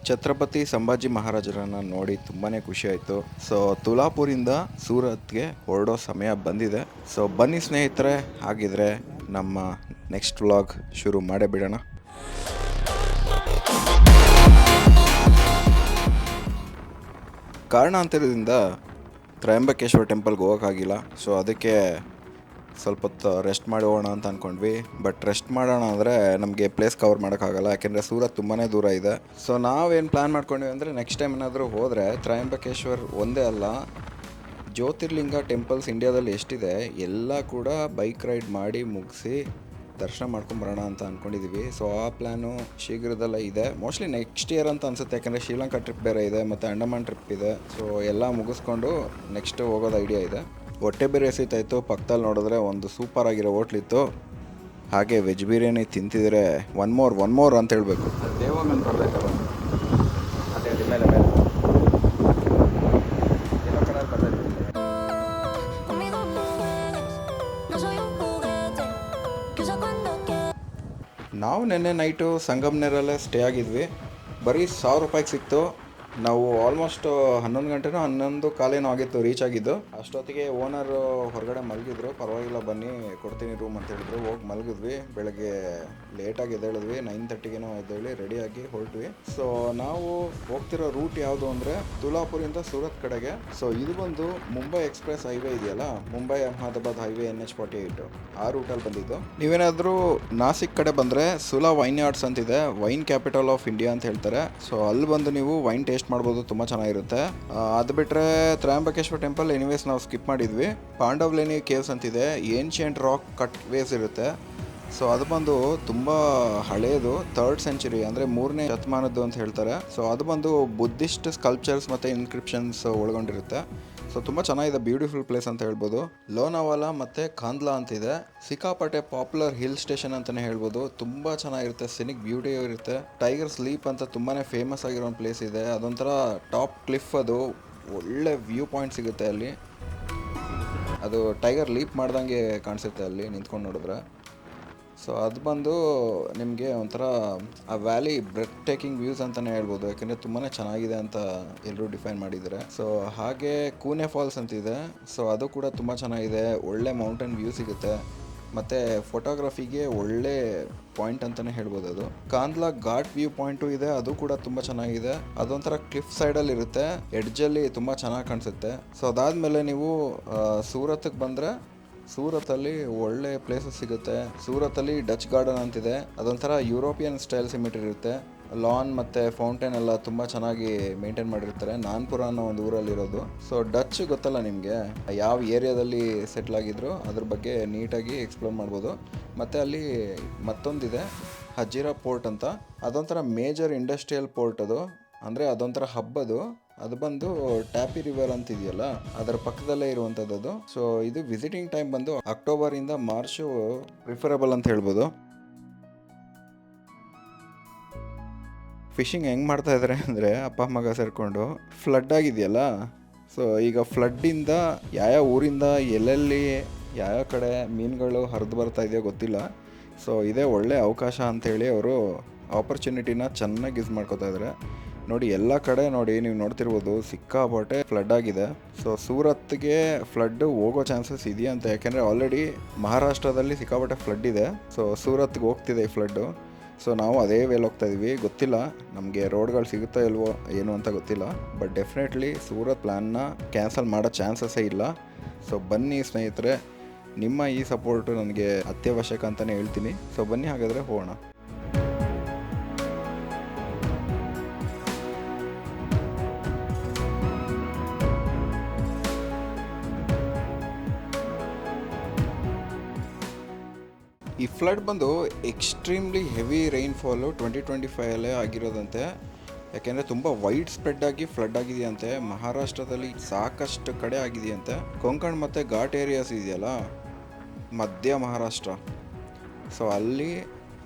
ಛತ್ರಪತಿ ಸಂಭಾಜಿ ಮಹಾರಾಜರನ್ನು ನೋಡಿ ತುಂಬಾ ಖುಷಿ ಆಯಿತು. ಸೊ ತುಲಾಪುರಿಂದ ಸೂರತ್ಗೆ ಹೊರಡೋ ಸಮಯ ಬಂದಿದೆ. ಸೊ ಬನ್ನಿ ಸ್ನೇಹಿತರೆ, ಹಾಗಿದ್ರೆ ನಮ್ಮ ನೆಕ್ಸ್ಟ್ ವ್ಲಾಗ್ ಶುರು ಮಾಡೇ ಬಿಡೋಣ. ಕಾರಣಾಂತರದಿಂದ ತ್ರಯಂಬಕೇಶ್ವರ ಟೆಂಪಲ್ಗೆ ಹೋಗೋಕ್ಕಾಗಿಲ್ಲ. ಸೊ ಅದಕ್ಕೆ ಸ್ವಲ್ಪ ಹೊತ್ತು ರೆಸ್ಟ್ ಮಾಡಿ ಹೋಗೋಣ ಅಂತ ಅಂದ್ಕೊಂಡ್ವಿ. ಬಟ್ ರೆಸ್ಟ್ ಮಾಡೋಣ ಅಂದರೆ ನಮಗೆ ಪ್ಲೇಸ್ ಕವರ್ ಮಾಡೋಕ್ಕಾಗಲ್ಲ, ಯಾಕೆಂದರೆ ಸೂರತ್ ತುಂಬಾ ದೂರ ಇದೆ. ಸೊ ನಾವೇನು ಪ್ಲ್ಯಾನ್ ಮಾಡ್ಕೊಂಡ್ವಿ ಅಂದರೆ ನೆಕ್ಸ್ಟ್ ಟೈಮ್ ಏನಾದರೂ ಹೋದರೆ ತ್ರಯಂಬಕೇಶ್ವರ್ ಒಂದೇ ಅಲ್ಲ, ಜ್ಯೋತಿರ್ಲಿಂಗ ಟೆಂಪಲ್ಸ್ ಇಂಡಿಯಾದಲ್ಲಿ ಎಷ್ಟಿದೆ ಎಲ್ಲ ಕೂಡ ಬೈಕ್ ರೈಡ್ ಮಾಡಿ ಮುಗಿಸಿ ದರ್ಶನ ಮಾಡ್ಕೊಂಬರೋಣ ಅಂತ ಅಂದ್ಕೊಂಡಿದ್ದೀವಿ. ಸೊ ಆ ಪ್ಲ್ಯಾನು ಶೀಘ್ರದಲ್ಲೇ ಇದೆ. ಮೋಸ್ಟ್ಲಿ ನೆಕ್ಸ್ಟ್ ಇಯರ್ ಅಂತ ಅನಿಸುತ್ತೆ, ಯಾಕೆಂದರೆ ಶ್ರೀಲಂಕಾ ಟ್ರಿಪ್ ಬೇರೆ ಇದೆ ಮತ್ತು ಅಂಡಮಾನ್ ಟ್ರಿಪ್ ಇದೆ. ಸೊ ಎಲ್ಲ ಮುಗಿಸ್ಕೊಂಡು ನೆಕ್ಸ್ಟ್ ಹೋಗೋದು ಐಡಿಯಾ ಇದೆ. ಹೊಟ್ಟೆ ಬೇರೆ ಎಸಿತಾಯಿತು. ಪಕ್ಕದಲ್ಲಿ ನೋಡಿದ್ರೆ ಒಂದು ಸೂಪರ್ ಆಗಿರೋ ಹೋಟ್ಲಿತ್ತು. ಹಾಗೆ ವೆಜ್ ಬಿರಿಯಾನಿ ತಿಂತಿದ್ರೆ ಒನ್ ಮೋರ್ ಅಂತ ಹೇಳಬೇಕು. ದೇವಮ್ಮನ ಬರಬೇಕಲ್ಲ, ಅದೇ ಮೇಲೆ ಮೇಲೆ ಏನೋ ಕಡೆ ಬರ್ತೈತೆ. ನಾವು ನಿನ್ನೆ ನೈಟು ಸಂಗಮ್ನೇರಲ್ಲೇ ಸ್ಟೇ ಆಗಿದ್ವಿ. ಬರೀ 1000 ರೂಪಾಯಿಗೆ ಸಿಕ್ತು. ನಾವು ಆಲ್ಮೋಸ್ಟ್ 11 ಗಂಟೆನೋ 11 ಕಾಲೇನೋ ಆಗಿತ್ತು ರೀಚ್ ಆಗಿದ್ದು. ಅಷ್ಟೊತ್ತಿಗೆ ಓನರ್ ಹೊರಗಡೆ ಮಲಗಿದ್ರು. ಪರವಾಗಿಲ್ಲ ಬನ್ನಿ ಕೊಡ್ತೀನಿ ರೂಮ್ ಅಂತ ಹೇಳಿದ್ರು. ಹೋಗಿ ಮಲಗಿದ್ವಿ. ಬೆಳಗ್ಗೆ ಲೇಟಾಗಿ ಎದ್ದೇಳಿದ್ವಿ, 9:30ಗೇನೋ ಎದ್ದೇಳಿ ರೆಡಿಯಾಗಿ ಹೊರಟ್ವಿ. ಸೊ ನಾವು ಹೋಗ್ತಿರೋ ರೂಟ್ ಯಾವುದು ಅಂದರೆ ತುಲಾಪುರಿಂದ ಸೂರತ್ ಕಡೆಗೆ. ಸೊ ಇದು ಬಂದು ಮುಂಬೈ ಎಕ್ಸ್ಪ್ರೆಸ್ ಹೈವೇ ಇದೆಯಲ್ಲ, ಮುಂಬೈ ಅಹಮದಾಬಾದ್ ಹೈವೇ NH48, ಆ ರೂಟಲ್ಲಿ ಬಂದಿದ್ದು. ನೀವೇನಾದರೂ ನಾಸಿಕ್ ಕಡೆ ಬಂದರೆ ಸುಲಾ ವೈನ್ ಯಾರ್ಡ್ಸ್ ಅಂತಿದೆ, ವೈನ್ ಕ್ಯಾಪಿಟಲ್ ಆಫ್ ಇಂಡಿಯಾ ಅಂತ ಹೇಳ್ತಾರೆ. ಸೊ ಅಲ್ಲಿ ಬಂದು ನೀವು ವೈನ್ ಟೇಸ್ಟ್ ಮಾಡ್ಬೋದು, ತುಂಬ ಚೆನ್ನಾಗಿರುತ್ತೆ. ಅದು ಬಿಟ್ಟರೆ ತ್ರಯಂಬಕೇಶ್ವರ ಟೆಂಪಲ್ ಎನಿವೇಸ್ ನಾವು ಸ್ಕಿಪ್ ಮಾಡಿದ್ವಿ. ಪಾಂಡವ್ಲೇನಿ ಕೇವ್ಸ್ ಅಂತಿದೆ, ಏನ್ಷಿಯಂಟ್ ರಾಕ್ ಕಟ್ ವೇಸ್ ಇರುತ್ತೆ. ಸೊ ಅದು ಬಂದು ತುಂಬ ಹಳೇದು, 3rd ಸೆಂಚುರಿ ಅಂದರೆ 3ನೇ ಶತಮಾನದ್ದು ಅಂತ ಹೇಳ್ತಾರೆ. ಸೊ ಅದು ಬಂದು ಬುದ್ಧಿಸ್ಟ್ ಸ್ಕಲ್ಪ್ಚರ್ಸ್ ಮತ್ತು ಇನ್ಕ್ರಿಪ್ಷನ್ಸ್ ಒಳಗೊಂಡಿರುತ್ತೆ. ಸೊ ತುಂಬ ಚೆನ್ನಾಗಿದೆ, ಬ್ಯೂಟಿಫುಲ್ ಪ್ಲೇಸ್ ಅಂತ ಹೇಳ್ಬೋದು. ಲೋನಾವಾಲಾ ಮತ್ತು ಕಾಂದ್ಲಾ ಅಂತಿದೆ, ಸಿಕ್ಕಾಪಟ್ಟೆ ಪಾಪ್ಯುಲರ್ ಹಿಲ್ ಸ್ಟೇಷನ್ ಅಂತಲೇ ಹೇಳ್ಬೋದು. ತುಂಬ ಚೆನ್ನಾಗಿರುತ್ತೆ, ಸಿನಿಕ್ ಬ್ಯೂಟಿ ಇರುತ್ತೆ. ಟೈಗರ್ ಸ್ಲೀಪ್ ಅಂತ ತುಂಬಾ ಫೇಮಸ್ ಆಗಿರೋ ಒಂದು ಪ್ಲೇಸ್ ಇದೆ. ಅದೊಂಥರ ಟಾಪ್ ಕ್ಲಿಫ್, ಅದು ಒಳ್ಳೆ ವ್ಯೂ ಪಾಯಿಂಟ್ ಸಿಗುತ್ತೆ ಅಲ್ಲಿ. ಅದು ಟೈಗರ್ ಲೀಪ್ ಮಾಡ್ದಂಗೆ ಕಾಣಿಸುತ್ತೆ ಅಲ್ಲಿ ನಿಂತ್ಕೊಂಡು ನೋಡಿದ್ರೆ. ಸೊ ಅದು ಬಂದು ನಿಮಗೆ ಒಂಥರ ಆ ವ್ಯಾಲಿ ಬ್ರೆತ್ ಟೇಕಿಂಗ್ ವ್ಯೂಸ್ ಅಂತಲೇ ಹೇಳ್ಬೋದು, ಯಾಕೆಂದರೆ ತುಂಬಾ ಚೆನ್ನಾಗಿದೆ ಅಂತ ಎಲ್ಲರೂ ಡಿಫೈನ್ ಮಾಡಿದ್ದಾರೆ. ಸೊ ಹಾಗೆ ಕೂನೆ ಫಾಲ್ಸ್ ಅಂತಿದೆ. ಸೊ ಅದು ಕೂಡ ತುಂಬ ಚೆನ್ನಾಗಿದೆ, ಒಳ್ಳೆ ಮೌಂಟೇನ್ ವ್ಯೂ ಸಿಗುತ್ತೆ ಮತ್ತು ಫೋಟೋಗ್ರಫಿಗೆ ಒಳ್ಳೆ ಪಾಯಿಂಟ್ ಅಂತಲೇ ಹೇಳ್ಬೋದು. ಅದು ಕಾಂದ್ಲಾ ಘಾಟ್ ವ್ಯೂ ಪಾಯಿಂಟು ಇದೆ, ಅದು ಕೂಡ ತುಂಬ ಚೆನ್ನಾಗಿದೆ. ಅದೊಂಥರ ಕ್ಲಿಫ್ ಸೈಡಲ್ಲಿ ಇರುತ್ತೆ, ಎಡ್ಜಲ್ಲಿ ತುಂಬ ಚೆನ್ನಾಗಿ ಕಾಣಿಸುತ್ತೆ. ಸೊ ಅದಾದಮೇಲೆ ನೀವು ಸೂರತ್ಗೆ ಬಂದರೆ ಸೂರತಲ್ಲಿ ಒಳ್ಳೆ ಪ್ಲೇಸಸ್ ಸಿಗುತ್ತೆ. ಸೂರತಲ್ಲಿ ಡಚ್ ಗಾರ್ಡನ್ ಅಂತಿದೆ, ಅದೊಂಥರ ಯುರೋಪಿಯನ್ ಸ್ಟೈಲ್ ಸಿಮೆಟ್ರಿ ಇರುತ್ತೆ. ಲಾನ್ ಮತ್ತು ಫೌಂಟೇನ್ ಎಲ್ಲ ತುಂಬ ಚೆನ್ನಾಗಿ ಮೇಂಟೈನ್ ಮಾಡಿರ್ತಾರೆ. ನಾನ್ಪುರ ಅನ್ನೋ ಒಂದು ಊರಲ್ಲಿರೋದು. ಸೊ ಡಚ್ ಗೊತ್ತಲ್ಲ ನಿಮಗೆ, ಯಾವ ಏರಿಯಾದಲ್ಲಿ ಸೆಟ್ಲ್ ಆಗಿದ್ರು ಅದ್ರ ಬಗ್ಗೆ ನೀಟಾಗಿ ಎಕ್ಸ್ಪ್ಲೋರ್ ಮಾಡ್ಬೋದು. ಮತ್ತು ಅಲ್ಲಿ ಮತ್ತೊಂದಿದೆ ಹಜೀರಾ ಪೋರ್ಟ್ ಅಂತ, ಅದೊಂಥರ ಮೇಜರ್ ಇಂಡಸ್ಟ್ರಿಯಲ್ ಪೋರ್ಟ್. ಅದು ಅಂದರೆ ಅದೊಂಥರ ಹಬ್ಬದು. ಅದು ಬಂದು ಟ್ಯಾಪಿ ರಿವರ್ ಅಂತಿದೆಯಲ್ಲ, ಅದರ ಪಕ್ಕದಲ್ಲೇ ಇರುವಂಥದ್ದು. ಸೊ ಇದು ವಿಸಿಟಿಂಗ್ ಟೈಮ್ ಬಂದು ಅಕ್ಟೋಬರಿಂದ ಮಾರ್ಚು ಪ್ರಿಫರಬಲ್ ಅಂತ ಹೇಳ್ಬೋದು. ಫಿಶಿಂಗ್ ಹೆಂಗೆ ಮಾಡ್ತಾ ಇದ್ದಾರೆ ಅಂದರೆ ಅಪ್ಪ ಮಗ ಸೇರಿಕೊಂಡು, ಫ್ಲಡ್ ಆಗಿದೆಯಲ್ಲ. ಸೊ ಈಗ ಫ್ಲಡ್ಡಿಂದ ಯಾವ ಊರಿಂದ ಎಲ್ಲೆಲ್ಲಿ ಯಾವ ಕಡೆ ಮೀನುಗಳು ಹರಿದು ಬರ್ತಾ ಇದೆಯೋ ಗೊತ್ತಿಲ್ಲ. ಸೊ ಇದೇ ಒಳ್ಳೆ ಅವಕಾಶ ಅಂಥೇಳಿ ಅವರು ಆಪರ್ಚುನಿಟಿನ ಚೆನ್ನಾಗಿ ಯೂಸ್ ಮಾಡ್ಕೋತಾ ಇದ್ದಾರೆ. ನೋಡಿ ಎಲ್ಲ ಕಡೆ ನೋಡಿ, ನೀವು ನೋಡ್ತಿರ್ಬೋದು ಸಿಕ್ಕಾಪಟ್ಟೆ ಫ್ಲಡ್ ಆಗಿದೆ. ಸೊ ಸೂರತ್ಗೆ ಫ್ಲಡ್ ಹೋಗೋ ಚಾನ್ಸಸ್ ಇದೆಯಂತ, ಯಾಕೆಂದರೆ ಆಲ್ರೆಡಿ ಮಹಾರಾಷ್ಟ್ರದಲ್ಲಿ ಸಿಕ್ಕಾಪಟ್ಟೆ ಫ್ಲಡ್ ಇದೆ. ಸೊ ಸೂರತ್ಗೆ ಹೋಗ್ತಿದೆ ಈ ಫ್ಲಡ್ಡು. ಸೊ ನಾವು ಅದೇ ವೇಲ್ ಹೋಗ್ತಾ ಇದ್ವಿ. ಗೊತ್ತಿಲ್ಲ ನಮಗೆ ರೋಡ್ಗಳು ಸಿಗುತ್ತೋ ಇಲ್ವೋ ಏನು ಅಂತ ಗೊತ್ತಿಲ್ಲ. ಬಟ್ ಡೆಫಿನೆಟ್ಲಿ ಸೂರತ್ ಪ್ಲ್ಯಾನ್ನ ಕ್ಯಾನ್ಸಲ್ ಮಾಡೋ ಚಾನ್ಸಸ್ಸೇ ಇಲ್ಲ. ಸೊ ಬನ್ನಿ ಸ್ನೇಹಿತರೆ, ನಿಮ್ಮ ಈ ಸಪೋರ್ಟು ನನಗೆ ಅತ್ಯವಶ್ಯಕ ಅಂತಲೇ ಹೇಳ್ತೀನಿ. ಸೊ ಬನ್ನಿ ಹಾಗಾದರೆ ಹೋಗೋಣ. ಈ ಫ್ಲಡ್ ಬಂದು ಎಕ್ಸ್ಟ್ರೀಮ್ಲಿ ಹೆವಿ ರೈನ್ಫಾಲು 2025 ಆಗಿರೋದಂತೆ. ಯಾಕೆಂದರೆ ತುಂಬ ವೈಡ್ ಸ್ಪ್ರೆಡ್ ಆಗಿ ಫ್ಲಡ್ ಆಗಿದೆಯಂತೆ. ಮಹಾರಾಷ್ಟ್ರದಲ್ಲಿ ಸಾಕಷ್ಟು ಕಡೆ ಆಗಿದೆಯಂತೆ. ಕೊಂಕಣ್ ಮತ್ತು ಘಾಟ್ ಏರಿಯಾಸ್ ಇದೆಯಲ್ಲ, ಮಧ್ಯ ಮಹಾರಾಷ್ಟ್ರ. ಸೊ ಅಲ್ಲಿ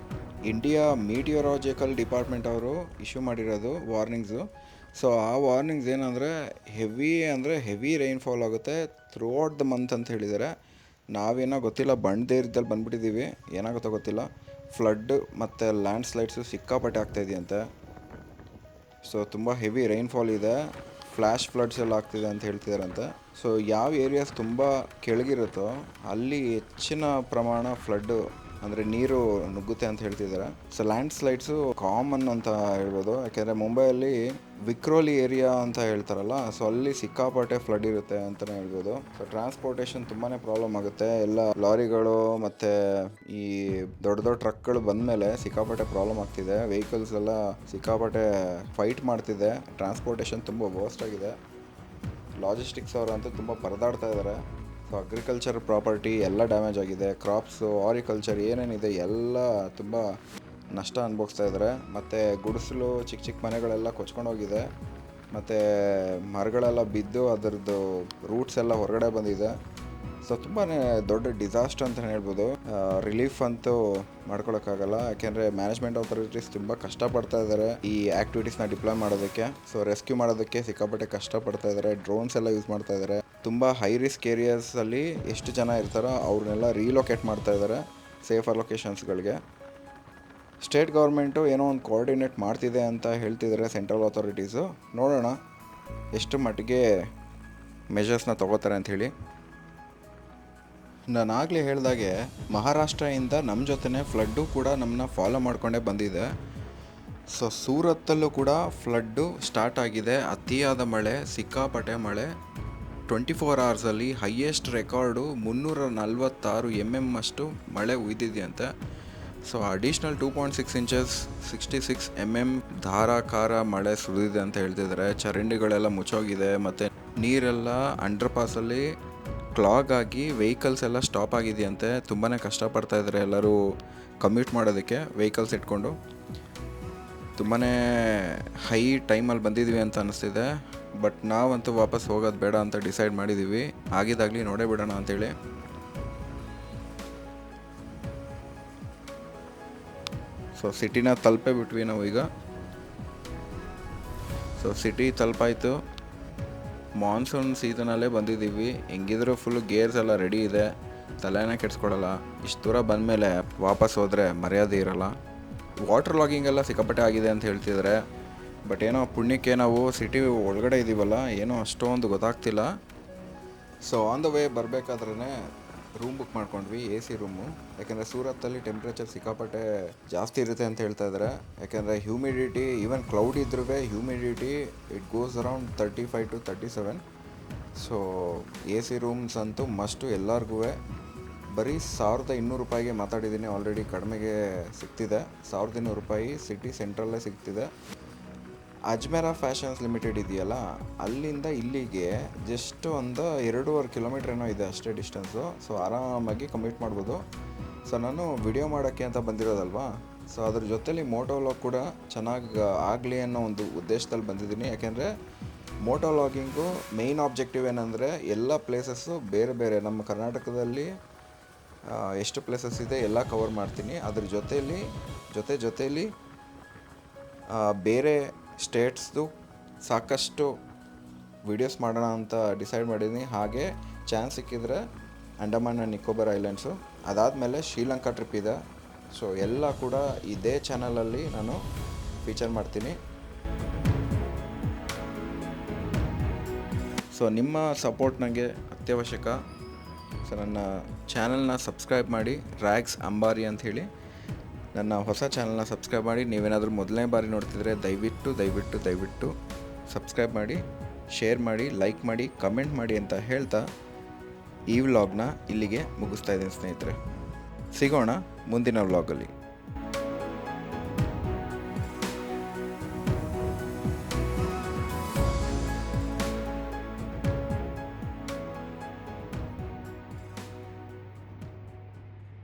ಇಂಡಿಯಾ ಮೀಟಿಯೋರಾಜಿಕಲ್ ಡಿಪಾರ್ಟ್ಮೆಂಟ್ ಅವರು ಇಶ್ಯೂ ಮಾಡಿರೋದು ವಾರ್ನಿಂಗ್ಸು. ಸೊ ಆ ವಾರ್ನಿಂಗ್ಸ್ ಏನಂದರೆ ಹೆವಿ ರೈನ್ಫಾಲ್ ಆಗುತ್ತೆ ಥ್ರೂ ಔಟ್ ದ ಮಂತ್ ಅಂತ ಹೇಳಿದ್ದಾರೆ. ನಾವೇನೋ ಗೊತ್ತಿಲ್ಲ, ಬಂಡೇರಿದ್ದಲ್ಲಿ ಬಂದುಬಿಟ್ಟಿದ್ದೀವಿ, ಏನಾಗುತ್ತೋ ಗೊತ್ತಿಲ್ಲ. ಫ್ಲಡ್ ಮತ್ತು ಲ್ಯಾಂಡ್ ಸ್ಲೈಡ್ಸು ಸಿಕ್ಕಾಪಟ್ಟೆ ಆಗ್ತಾಯಿದೆಯಂತೆ. ಸೊ ತುಂಬ ಹೆವಿ ರೈನ್ಫಾಲ್ ಇದೆ, ಫ್ಲ್ಯಾಶ್ ಫ್ಲಡ್ಸ್ ಎಲ್ಲ ಆಗ್ತಿದೆ ಅಂತ ಹೇಳ್ತಿದಾರಂತೆ. ಸೊ ಯಾವ ಏರಿಯಾಸ್ ತುಂಬ ಕೆಳಗಿರುತ್ತೋ ಅಲ್ಲಿ ಹೆಚ್ಚಿನ ಪ್ರಮಾಣ ಫ್ಲಡ್ಡು ಅಂದರೆ ನೀರು ನುಗ್ಗುತ್ತೆ ಅಂತ ಹೇಳ್ತಿದ್ದಾರೆ. ಸೊ ಲ್ಯಾಂಡ್ ಸ್ಲೈಡ್ಸು ಕಾಮನ್ ಅಂತ ಹೇಳ್ಬೋದು, ಯಾಕೆಂದರೆ ಮುಂಬೈಯಲ್ಲಿ ವಿಕ್ರೋಲಿ ಏರಿಯಾ ಅಂತ ಹೇಳ್ತಾರಲ್ಲ, ಸೊ ಅಲ್ಲಿ ಸಿಕ್ಕಾಪಟ್ಟೆ ಫ್ಲಡ್ ಇರುತ್ತೆ ಅಂತಲೇ ಹೇಳ್ಬೋದು. ಸೊ ಟ್ರಾನ್ಸ್ಪೋರ್ಟೇಷನ್ ತುಂಬಾ ಪ್ರಾಬ್ಲಮ್ ಆಗುತ್ತೆ. ಎಲ್ಲ ಲಾರಿಗಳು ಮತ್ತು ಈ ದೊಡ್ಡ ದೊಡ್ಡ ಟ್ರಕ್ಗಳು ಬಂದಮೇಲೆ ಸಿಕ್ಕಾಪಟ್ಟೆ ಪ್ರಾಬ್ಲಮ್ ಆಗ್ತಿದೆ. ವೆಹಿಕಲ್ಸ್ ಎಲ್ಲ ಸಿಕ್ಕಾಪಟ್ಟೆ ಫೈಟ್ ಮಾಡ್ತಿದೆ. ಟ್ರಾನ್ಸ್ಪೋರ್ಟೇಷನ್ ತುಂಬ ವರ್ಸ್ಟ್ ಆಗಿದೆ. ಲಾಜಿಸ್ಟಿಕ್ಸ್ ಅವರಂತೂ ತುಂಬ ಪರದಾಡ್ತಾ ಇದ್ದಾರೆ. ಸೊ ಅಗ್ರಿಕಲ್ಚರ್ ಪ್ರಾಪರ್ಟಿ ಎಲ್ಲ ಡ್ಯಾಮೇಜ್ ಆಗಿದೆ. ಕ್ರಾಪ್ಸು, ಹಾರಿಕಲ್ಚರ್ ಏನೇನಿದೆ ಎಲ್ಲ ತುಂಬ ನಷ್ಟ ಅನುಭವಿಸ್ತಾ ಇದ್ದಾರೆ. ಮತ್ತು ಗುಡಿಸಲು, ಚಿಕ್ಕ ಚಿಕ್ಕ ಮನೆಗಳೆಲ್ಲ ಕೊಚ್ಕೊಂಡೋಗಿದೆ. ಮತ್ತು ಮರಗಳೆಲ್ಲ ಬಿದ್ದು ಅದರದ್ದು ರೂಟ್ಸ್ ಎಲ್ಲ ಹೊರಗಡೆ ಬಂದಿದೆ. ಸೊ ತುಂಬಾ ದೊಡ್ಡ ಡಿಸಾಸ್ಟರ್ ಅಂತಲೇ ಹೇಳ್ಬೋದು. ರಿಲೀಫ್ ಅಂತೂ ಮಾಡ್ಕೊಳಕ್ಕಾಗಲ್ಲ, ಯಾಕೆಂದರೆ ಮ್ಯಾನೇಜ್ಮೆಂಟ್ ಅಥಾರಿಟೀಸ್ ತುಂಬ ಕಷ್ಟಪಡ್ತಾ ಇದ್ದಾರೆ ಈ ಆ್ಯಕ್ಟಿವಿಟೀಸ್ನ ಡಿಪ್ಲಾಯ್ ಮಾಡೋದಕ್ಕೆ. ಸೊ ರೆಸ್ಕ್ಯೂ ಮಾಡೋದಕ್ಕೆ ಸಿಕ್ಕಾಪಟ್ಟೆ ಕಷ್ಟಪಡ್ತಾ ಇದ್ದಾರೆ. ಡ್ರೋನ್ಸ್ ಎಲ್ಲ ಯೂಸ್ ಮಾಡ್ತಾ ಇದ್ದಾರೆ. ತುಂಬ ಹೈ ರಿಸ್ಕ್ ಏರಿಯಾಸಲ್ಲಿ ಎಷ್ಟು ಜನ ಇರ್ತಾರೋ ಅವ್ರನ್ನೆಲ್ಲ ರೀಲೊಕೇಟ್ ಮಾಡ್ತಾ ಇದ್ದಾರೆ ಸೇಫರ್ ಲೊಕೇಶನ್ಸ್ಗಳಿಗೆ. ಸ್ಟೇಟ್ ಗೌರ್ಮೆಂಟು ಏನೋ ಒಂದು ಕೋಆರ್ಡಿನೇಟ್ ಮಾಡ್ತಿದೆ ಅಂತ ಹೇಳ್ತಿದ್ದಾರೆ ಸೆಂಟ್ರಲ್ ಅಥಾರಿಟೀಸು. ನೋಡೋಣ ಎಷ್ಟು ಮಟ್ಟಿಗೆ ಮೆಷರ್ಸ್ನ ತೊಗೋತಾರೆ ಅಂಥೇಳಿ. ನಾನು ಆಗಲೇ ಹೇಳಿದಾಗೆ ಮಹಾರಾಷ್ಟ್ರದಿಂದ ನಮ್ಮ ಜೊತೆನೇ ಫ್ಲಡ್ಡು ಕೂಡ ನಮ್ಮನ್ನ ಫಾಲೋ ಮಾಡಿಕೊಂಡೇ ಬಂದಿದೆ. ಸೊ ಸೂರತ್ತಲ್ಲೂ ಕೂಡ ಫ್ಲಡ್ಡು ಸ್ಟಾರ್ಟ್ ಆಗಿದೆ. ಅತಿಯಾದ ಮಳೆ, ಸಿಕ್ಕಾಪಟ್ಟೆ ಮಳೆ. 24 ಅವರ್ಸಲ್ಲಿ ಹೈಯೆಸ್ಟ್ ರೆಕಾರ್ಡು 346 mm ಅಷ್ಟು ಮಳೆ ಉಯ್ದಿದೆಯಂತೆ. ಸೊ ಅಡಿಷ್ನಲ್ 2.6 ಇಂಚಸ್ 66 mm ಧಾರಾಕಾರ ಮಳೆ ಸುರಿದಿದೆ ಅಂತ ಹೇಳ್ತಿದ್ದಾರೆ. ಚರಂಡಿಗಳೆಲ್ಲ ಮುಚ್ಚೋಗಿದೆ, ಮತ್ತು ನೀರೆಲ್ಲ ಅಂಡರ್ ಪಾಸಲ್ಲಿ ಕ್ಲಾಗ್ ಆಗಿ ವೆಹಿಕಲ್ಸ್ ಎಲ್ಲ ಸ್ಟಾಪ್ ಆಗಿದೆಯಂತೆ. ತುಂಬಾ ಕಷ್ಟಪಡ್ತಾ ಇದ್ದಾರೆ ಎಲ್ಲರೂ ಕಮ್ಯೂಟ್ ಮಾಡೋದಕ್ಕೆ ವೆಹಿಕಲ್ಸ್ ಇಟ್ಕೊಂಡು. ತುಂಬಾ ಹೈ ಟೈಮಲ್ಲಿ ಬಂದಿದ್ವಿ ಅಂತ ಅನ್ನಿಸ್ತಿದೆ. ಬಟ್ ನಾವಂತೂ ವಾಪಸ್ ಹೋಗೋದು ಬೇಡ ಅಂತ ಡಿಸೈಡ್ ಮಾಡಿದ್ದೀವಿ. ಆಗಿದ್ದಾಗಲಿ ನೋಡೇ ಬಿಡೋಣ ಅಂತೇಳಿ. ಸೊ ಸಿಟಿನ ತಲುಪೇ ಬಿಟ್ವಿ ನಾವು ಈಗ. ಸೊ ಸಿಟಿ ತಲುಪಾಯಿತು. ಮಾನ್ಸೂನ್ ಸೀಸನಲ್ಲೇ ಬಂದಿದ್ದೀವಿ. ಹೆಂಗಿದ್ರು ಫುಲ್ ಗೇರ್ಸ್ ಎಲ್ಲ ರೆಡಿ ಇದೆ, ತಲೆನೇ ಕೆಡಿಸ್ಕೊಡಲ್ಲ. ಇಷ್ಟು ದೂರ ಬಂದಮೇಲೆ ವಾಪಸ್ ಹೋದರೆ ಮರ್ಯಾದೆ ಇರಲ್ಲ. ವಾಟರ್ ಲಾಗಿಂಗ್ ಎಲ್ಲ ಸಿಕ್ಕಾಪಟ್ಟೆ ಆಗಿದೆ ಅಂತ ಹೇಳ್ತಿದ್ದಾರೆ. ಬಟ್ ಏನೋ ಪುಣ್ಯಕ್ಕೆ ನಾವು ಸಿಟಿ ಒಳಗಡೆ ಇದ್ದೀವಲ್ಲ, ಏನೋ ಅಷ್ಟೊಂದು ಗೊತ್ತಾಗ್ತಿಲ್ಲ. ಸೊ ಆನ್ ದ ವೇ ಬರಬೇಕಾದ್ರೇ ರೂಮ್ ಬುಕ್ ಮಾಡ್ಕೊಂಡ್ವಿ, AC ರೂಮು. ಯಾಕೆಂದರೆ ಸೂರತ್ತಲ್ಲಿ ಟೆಂಪ್ರೇಚರ್ ಸಿಕ್ಕಾಪಟ್ಟೆ ಜಾಸ್ತಿ ಇರುತ್ತೆ ಅಂತ ಹೇಳ್ತಾ ಇದ್ದಾರೆ. ಯಾಕೆಂದರೆ ಹ್ಯೂಮಿಡಿಟಿ, ಈವನ್ ಕ್ಲೌಡ್ ಇದ್ರೂ humidity it goes around 35 to 37. So AC rooms ಅಂತೂ ಮಸ್ಟು ಎಲ್ಲರಿಗೂ. ಬರೀ 1200 ರೂಪಾಯಿಗೆ ಮಾತಾಡಿದ್ದೀನಿ ಆಲ್ರೆಡಿ. ಕಡಿಮೆಗೆ ಸಿಗ್ತಿದೆ. 1200 ರೂಪಾಯಿ ಸಿಟಿ ಸೆಂಟ್ರಲ್ಲೇ ಸಿಗ್ತಿದೆ. ಅಜ್ಮೇರಾ ಫ್ಯಾಷನ್ಸ್ ಲಿಮಿಟೆಡ್ ಇದೆಯಲ್ಲ, ಅಲ್ಲಿಂದ ಇಲ್ಲಿಗೆ ಜಸ್ಟ್ ಒಂದು 2.5 ಕಿಲೋಮೀಟ್ರ್ ಏನೋ ಇದೆ ಅಷ್ಟೇ ಡಿಸ್ಟೆನ್ಸು. ಸೊ ಆರಾಮಾಗಿ ಕಮ್ಯೂಟ್ ಮಾಡ್ಬೋದು. ಸೊ ನಾನು ವಿಡಿಯೋ ಮಾಡೋಕ್ಕೆ ಅಂತ ಬಂದಿರೋದಲ್ವಾ, ಸೊ ಅದ್ರ ಜೊತೆಲಿ ಮೋಟೋ ವ್ಲಾಗ್ ಕೂಡ ಚೆನ್ನಾಗಿ ಆಗಲಿ ಅನ್ನೋ ಒಂದು ಉದ್ದೇಶದಲ್ಲಿ ಬಂದಿದ್ದೀನಿ. ಯಾಕೆಂದರೆ ಮೋಟೋ ವ್ಲಾಗಿಂಗು ಮೇಯ್ನ್ ಆಬ್ಜೆಕ್ಟಿವ್ ಏನಂದರೆ ಎಲ್ಲ ಪ್ಲೇಸಸ್ಸು ಬೇರೆ ಬೇರೆ ನಮ್ಮ ಕರ್ನಾಟಕದಲ್ಲಿ ಎಷ್ಟು ಪ್ಲೇಸಸ್ ಇದೆ ಎಲ್ಲ ಕವರ್ ಮಾಡ್ತೀನಿ. ಅದ್ರ ಜೊತೆಯಲ್ಲಿ ಬೇರೆ ಸ್ಟೇಟ್ಸ್ದು ಸಾಕಷ್ಟು ವಿಡಿಯೋಸ್ ಮಾಡೋಣ ಅಂತ ಡಿಸೈಡ್ ಮಾಡಿದ್ದೀನಿ. ಹಾಗೆ ಚಾನ್ಸ್ ಸಿಕ್ಕಿದರೆ ಅಂಡಮಾನ್ ಆ್ಯಂಡ್ ನಿಕೋಬಾರ್ ಐಲ್ಯಾಂಡ್ಸು, ಅದಾದಮೇಲೆ ಶ್ರೀಲಂಕಾ ಟ್ರಿಪ್ ಇದೆ. ಸೊ ಎಲ್ಲ ಕೂಡ ಇದೇ ಚಾನಲಲ್ಲಿ ನಾನು ಫೀಚರ್ ಮಾಡ್ತೀನಿ. ಸೊ ನಿಮ್ಮ ಸಪೋರ್ಟ್ ನನಗೆ ಅತ್ಯವಶ್ಯಕ. ಸೊ ನನ್ನ ಚಾನಲ್ನ ಸಬ್ಸ್ಕ್ರೈಬ್ ಮಾಡಿ, ರ್ಯಾಗ್ಸ್ ಅಂಬಾರಿ ಅಂಥೇಳಿ ನನ್ನ ಹೊಸ ಚಾನಲ್ನ ಸಬ್ಸ್ಕ್ರೈಬ್ ಮಾಡಿ. ನೀವೇನಾದರೂ ಮೊದಲನೇ ಬಾರಿ ನೋಡ್ತಿದ್ರೆ ದಯವಿಟ್ಟು ಸಬ್ಸ್ಕ್ರೈಬ್ ಮಾಡಿ, ಶೇರ್ ಮಾಡಿ, ಲೈಕ್ ಮಾಡಿ, ಕಮೆಂಟ್ ಮಾಡಿ ಅಂತ ಹೇಳ್ತಾ ಈ ವ್ಲಾಗ್ನ ಇಲ್ಲಿಗೆ ಮುಗಿಸ್ತಾ ಇದ್ದೀನಿ ಸ್ನೇಹಿತರೆ. ಸಿಗೋಣ ಮುಂದಿನ ವ್ಲಾಗಲ್ಲಿ.